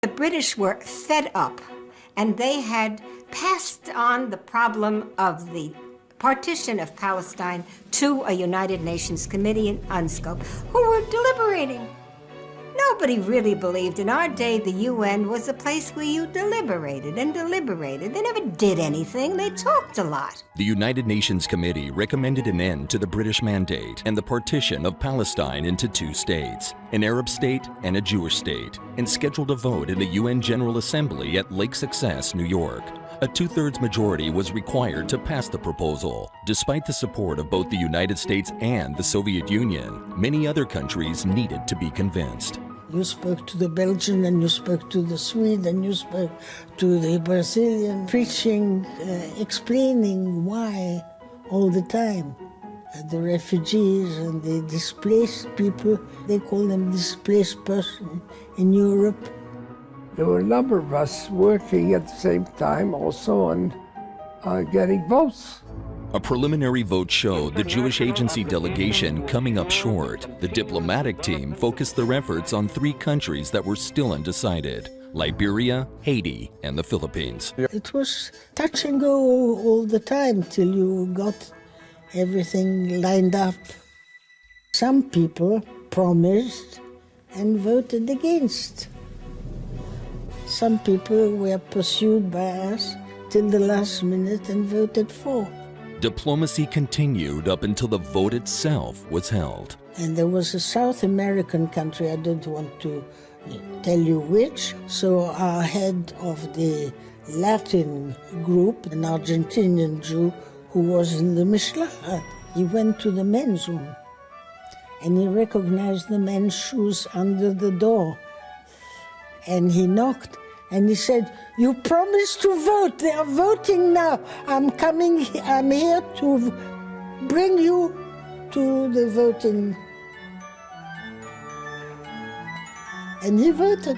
The British were fed up, and they had passed on the problem of the partition of Palestine to a United Nations Committee in UNSCOP, who were deliberating. Nobody really believed in our day the UN was a place where you deliberated and deliberated. They never did anything. They talked a lot. The United Nations Committee recommended an end to the British mandate and the partition of Palestine into two states, an Arab state and a Jewish state, and scheduled a vote in the UN General Assembly at Lake Success, New York. A two-thirds majority was required to pass the proposal. Despite the support of both the United States and the Soviet Union, many other countries needed to be convinced. You spoke to the Belgian, and you spoke to the Swede, and you spoke to the Brazilian, preaching, explaining why all the time. The refugees and the displaced people, they call them displaced person in Europe. There were a number of us working at the same time also on getting votes. A preliminary vote showed the Jewish agency delegation coming up short. The diplomatic team focused their efforts on three countries that were still undecided: Liberia, Haiti, and the Philippines. It was touch and go all the time till you got everything lined up. Some people promised and voted against. Some people were pursued by us till the last minute and voted for. Diplomacy continued up until the vote itself was held. And there was a South American country, I don't want to tell you which, so our head of the Latin group, an Argentinian Jew who was in the Mishlachat, he went to the men's room and he recognized the men's shoes under the door. And he knocked and he said, "You promised to vote. They are voting now. I'm here to bring you to the voting." And he voted.